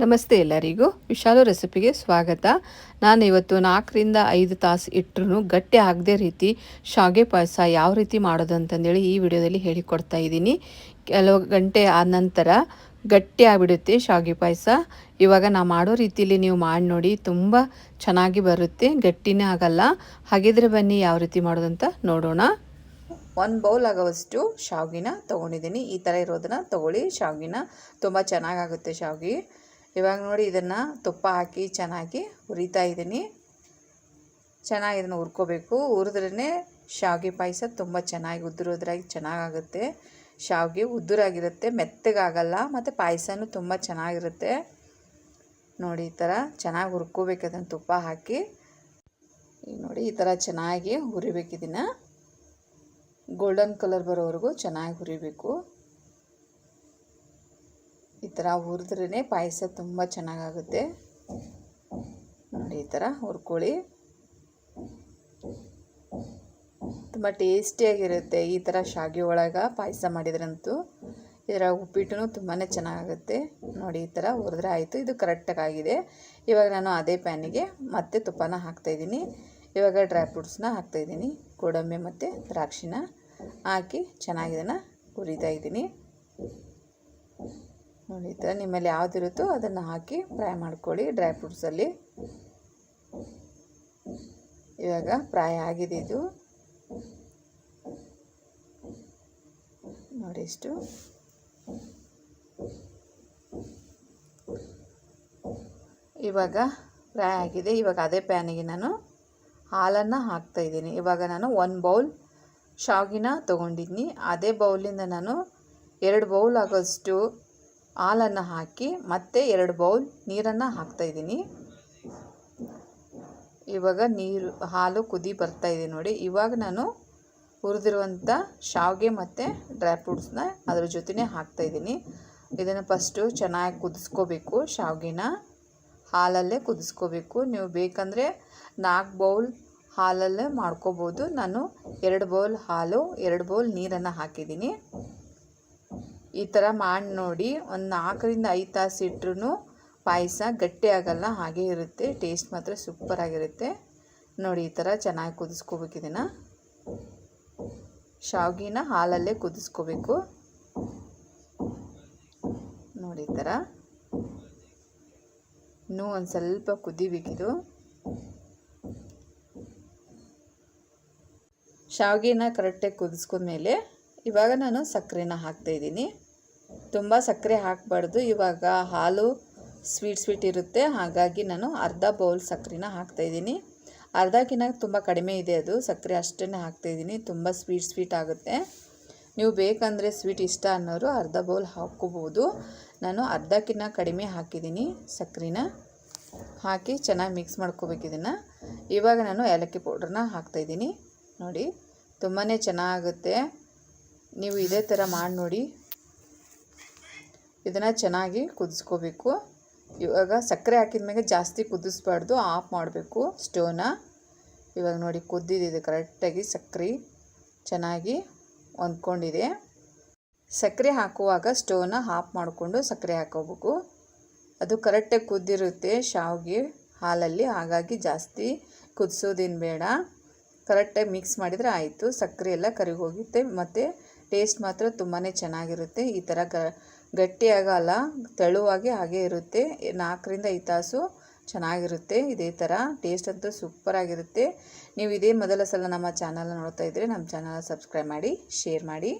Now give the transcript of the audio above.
ನಮಸ್ತೆ ಎಲ್ಲರಿಗೂ ವಿಶಾಲು ರೆಸಿಪಿಗೆ ಸ್ವಾಗತ. ನಾನು ಇವತ್ತು 4 ರಿಂದ 5 ತಾಸು ಇಟ್ಟರೂ ಗಟ್ಟಿ ಆಗದೆ ರೀತಿ ಶಾವಿಗೆ ಪಾಯಸ ಯಾವ ರೀತಿ ಮಾಡೋದು ಅಂತಂದೇಳಿ ಈ ವಿಡಿಯೋದಲ್ಲಿ ಹೇಳಿಕೊಡ್ತಾ ಇದ್ದೀನಿ. ಕೆಲವು ಗಂಟೆ ಆದ ನಂತರ ಗಟ್ಟಿ ಆಗಿಬಿಡುತ್ತೆ ಶಾವಿಗೆ ಪಾಯಸ. ಇವಾಗ ನಾ ಮಾಡೋ ರೀತಿಯಲ್ಲಿ ನೀವು ಮಾಡಿ ನೋಡಿ, ತುಂಬ ಚೆನ್ನಾಗಿ ಬರುತ್ತೆ, ಗಟ್ಟಿನೇ ಆಗಲ್ಲ. ಹಾಗಿದ್ರೆ ಬನ್ನಿ ಯಾವ ರೀತಿ ಮಾಡೋದಂತ ನೋಡೋಣ. 1 ಬೌಲ್ ಆಗೋವಷ್ಟು ಶಾವಿಗೆನ ತೊಗೊಂಡಿದ್ದೀನಿ. ಈ ಥರ ಇರೋದನ್ನ ತೊಗೊಳ್ಳಿ. ಶಾವಿಗೆನ ತುಂಬ ಚೆನ್ನಾಗಾಗುತ್ತೆ ಶಾವಿಗೆ. ಇವಾಗ ನೋಡಿ, ಇದನ್ನು ತುಪ್ಪ ಹಾಕಿ ಚೆನ್ನಾಗಿ ಹುರಿತಾ ಇದ್ದೀನಿ. ಚೆನ್ನಾಗಿ ಇದನ್ನು ಹುರ್ಕೋಬೇಕು. ಹುರಿದ್ರೇ ಶಾವಿಗೆ ಪಾಯಸ ತುಂಬ ಚೆನ್ನಾಗಿ ಉದುರೋದ್ರಾಗಿ ಚೆನ್ನಾಗಾಗುತ್ತೆ. ಶಾವಿಗೆ ಉದುರಾಗಿರುತ್ತೆ, ಮೆತ್ತಗಾಗಲ್ಲ, ಮತ್ತು ಪಾಯಸನೂ ತುಂಬ ಚೆನ್ನಾಗಿರುತ್ತೆ. ನೋಡಿ, ಈ ಥರ ಚೆನ್ನಾಗಿ ಹುರ್ಕೋಬೇಕು. ಅದನ್ನು ತುಪ್ಪ ಹಾಕಿ ನೋಡಿ, ಈ ಥರ ಚೆನ್ನಾಗಿ ಹುರಿಬೇಕು. ಇದನ್ನು ಗೋಲ್ಡನ್ ಕಲರ್ ಬರೋವರೆಗೂ ಚೆನ್ನಾಗಿ ಹುರಿಬೇಕು. ಈ ಥರ ಹುರಿದ್ರೇ ಪಾಯಸ ತುಂಬ ಚೆನ್ನಾಗಾಗುತ್ತೆ. ನೋಡಿ, ಈ ಥರ ಹುರ್ಕೊಳ್ಳಿ. ತುಂಬ ಟೇಸ್ಟಿಯಾಗಿರುತ್ತೆ ಈ ಥರ ಶಾವಿಗೆ ಒಳಗೆ ಪಾಯಸ ಮಾಡಿದ್ರಂತೂ. ಇದರ ಉಪ್ಪಿಟ್ಟು ತುಂಬಾ ಚೆನ್ನಾಗಾಗುತ್ತೆ. ನೋಡಿ, ಈ ಥರ ಹುರಿದ್ರೆ ಆಯಿತು. ಇದು ಕರೆಕ್ಟಾಗಿದೆ. ಇವಾಗ ನಾನು ಅದೇ ಪ್ಯಾನಿಗೆ ಮತ್ತೆ ತುಪ್ಪನ ಹಾಕ್ತಾಯಿದ್ದೀನಿ. ಇವಾಗ ಡ್ರೈ ಫ್ರೂಟ್ಸ್ನ ಹಾಕ್ತಾಯಿದ್ದೀನಿ. ಗೋಡಂಬಿ ಮತ್ತು ದ್ರಾಕ್ಷಿನ ಹಾಕಿ ಚೆನ್ನಾಗಿ ಇದನ್ನು ಹುರಿತಾ ಇದ್ದೀನಿ. ನೋಡಿ, ಈ ಥರ ನಿಮ್ಮಲ್ಲಿ ಯಾವುದಿರುತ್ತೋ ಅದನ್ನು ಹಾಕಿ ಫ್ರೈ ಮಾಡ್ಕೊಳ್ಳಿ ಡ್ರೈ ಫ್ರೂಟ್ಸಲ್ಲಿ. ಇವಾಗ ಫ್ರೈ ಆಗಿದೆ ಇದು. ನೋಡಿ, ಇಷ್ಟು ಇವಾಗ ಫ್ರೈ ಆಗಿದೆ. ಇವಾಗ ಅದೇ ಪ್ಯಾನಿಗೆ ನಾನು ಹಾಲನ್ನು ಹಾಕ್ತಾಯಿದ್ದೀನಿ. ಇವಾಗ ನಾನು 1 ಬೌಲ್ ಶಾವಿಗೆನ ತೊಗೊಂಡಿದ್ದೀನಿ. ಅದೇ ಬೌಲಿಂದ ನಾನು 2 ಬೌಲ್ ಆಗೋಷ್ಟು ಹಾಲನ್ನು ಹಾಕಿ ಮತ್ತೆ 2 ಬೌಲ್ ನೀರನ್ನು ಹಾಕ್ತಾಯಿದ್ದೀನಿ. ಇವಾಗ ಹಾಲು ಕುದಿ ಬರ್ತಾಯಿದೆ ನೋಡಿ. ಇವಾಗ ನಾನು ಹುರಿದಿರುವಂಥ ಶಾವಿಗೆ ಮತ್ತು ಡ್ರೈ ಫ್ರೂಟ್ಸ್ನ ಅದ್ರ ಜೊತೆನೇ ಹಾಕ್ತಾಯಿದ್ದೀನಿ. ಇದನ್ನು ಫಸ್ಟು ಚೆನ್ನಾಗಿ ಕುದಿಸ್ಕೋಬೇಕು. ಶಾವಿಗೆನ ಹಾಲಲ್ಲೇ ಕುದಿಸ್ಕೋಬೇಕು. ನೀವು ಬೇಕಂದರೆ 4 ಬೌಲ್ ಹಾಲಲ್ಲೇ ಮಾಡ್ಕೋಬೋದು. ನಾನು 2 ಬೌಲ್ ಹಾಲು 2 ಬೌಲ್ ನೀರನ್ನು ಹಾಕಿದ್ದೀನಿ. ಈ ಥರ ಮಾಡಿ ನೋಡಿ. ಒಂದು 4 ರಿಂದ 5 ತಾಸು ಇಟ್ಟರೂ ಪಾಯಸ ಗಟ್ಟಿ ಆಗಲ್ಲ, ಹಾಗೇ ಇರುತ್ತೆ. ಟೇಸ್ಟ್ ಮಾತ್ರ ಸೂಪರಾಗಿರುತ್ತೆ. ನೋಡಿ, ಈ ಥರ ಚೆನ್ನಾಗಿ ಕುದಿಸ್ಕೋಬೇಕು. ಇದನ್ನು ಶಾವಿಗೆನ ಹಾಲಲ್ಲೇ ಕುದಿಸ್ಕೋಬೇಕು. ನೋಡಿ, ಈ ಥರ ಇನ್ನೂ ಒಂದು ಸ್ವಲ್ಪ ಕುದಿಬೇಕಿದು. ಶಾವಿಗೆನ ಕರೆಕ್ಟಾಗಿ ಕುದಿಸ್ಕೊಂಡ್ಮೇಲೆ ಇವಾಗ ನಾನು ಸಕ್ಕರೆನ ಹಾಕ್ತಾಯಿದ್ದೀನಿ. ತುಂಬ ಸಕ್ಕರೆ ಹಾಕಬಾರ್ದು. ಇವಾಗ ಹಾಲು ಸ್ವೀಟ್ ಇರುತ್ತೆ, ಹಾಗಾಗಿ ನಾನು ಅರ್ಧ ಬೌಲ್ ಸಕ್ಕರೆನ ಹಾಕ್ತಾಯಿದ್ದೀನಿ. ಅರ್ಧಕ್ಕಿಂತ ತುಂಬ ಕಡಿಮೆ ಇದೆ ಅದು ಸಕ್ಕರೆ, ಅಷ್ಟನ್ನೇ ಹಾಕ್ತಾಯಿದ್ದೀನಿ. ತುಂಬ ಸ್ವೀಟ್ ಆಗುತ್ತೆ. ನೀವು ಬೇಕಂದರೆ ಸ್ವೀಟ್ ಇಷ್ಟ ಅನ್ನೋರು ಅರ್ಧ ಬೌಲ್ ಹಾಕ್ಕೋಬೋದು. ನಾನು ಅರ್ಧಕ್ಕಿಂತ ಕಡಿಮೆ ಹಾಕಿದ್ದೀನಿ. ಸಕ್ಕರೆನ ಹಾಕಿ ಚೆನ್ನಾಗಿ ಮಿಕ್ಸ್ ಮಾಡ್ಕೋಬೇಕು ಇದನ್ನು. ಇವಾಗ ನಾನು ಏಲಕ್ಕಿ ಪೌಡ್ರನ್ನ ಹಾಕ್ತಾಯಿದ್ದೀನಿ. ನೋಡಿ, ತುಂಬಾ ಚೆನ್ನಾಗುತ್ತೆ. ನೀವು ಇದೇ ಥರ ಮಾಡಿ ನೋಡಿ. ಇದನ್ನು ಚೆನ್ನಾಗಿ ಕುದಿಸ್ಕೋಬೇಕು. ಇವಾಗ ಸಕ್ಕರೆ ಹಾಕಿದ ಮೇಲೆ ಜಾಸ್ತಿ ಕುದಿಸ್ಬಾರ್ದು, ಆಫ್ ಮಾಡಬೇಕು ಸ್ಟವ್ನ. ಇವಾಗ ನೋಡಿ, ಕುದ್ದಿದೆ ಕರೆಕ್ಟಾಗಿ. ಸಕ್ಕರೆ ಚೆನ್ನಾಗಿ ಹೊಂದ್ಕೊಂಡಿದೆ. ಸಕ್ಕರೆ ಹಾಕುವಾಗ ಸ್ಟವ್ನ ಆಫ್ ಮಾಡಿಕೊಂಡು ಸಕ್ಕರೆ ಹಾಕೋಬೇಕು. ಅದು ಕರೆಕ್ಟಾಗಿ ಕುದ್ದಿರುತ್ತೆ ಶಾವಿಗೆ ಹಾಲಲ್ಲಿ, ಹಾಗಾಗಿ ಜಾಸ್ತಿ ಕುದಿಸೋದೇನು ಬೇಡ. ಕರೆಕ್ಟಾಗಿ ಮಿಕ್ಸ್ ಮಾಡಿದರೆ ಆಯಿತು. ಸಕ್ಕರೆ ಎಲ್ಲ ಕರಿಗೋಗುತ್ತೆ ಮತ್ತು ಟೇಸ್ಟ್ ಮಾತ್ರ ತುಂಬಾ ಚೆನ್ನಾಗಿರುತ್ತೆ. ಈ ಥರ ಗಟ್ಟಿಯಾಗಲ್ಲ, ತೆಳುವಾಗಿ ಹಾಗೇ ಇರುತ್ತೆ. 4 ರಿಂದ 5 ತಾಸು ಚೆನ್ನಾಗಿರುತ್ತೆ. ಇದೇ ಥರ ಟೇಸ್ಟ್ ಅಂತೂ ಸೂಪರಾಗಿರುತ್ತೆ. ನೀವು ಇದೇ ಮೊದಲ ಸಲ ನಮ್ಮ ಚಾನಲ್ನ ನೋಡ್ತಾ ಇದ್ದರೆ ನಮ್ಮ ಚಾನಲ್ ಸಬ್ಸ್ಕ್ರೈಬ್ ಮಾಡಿ, ಶೇರ್ ಮಾಡಿ.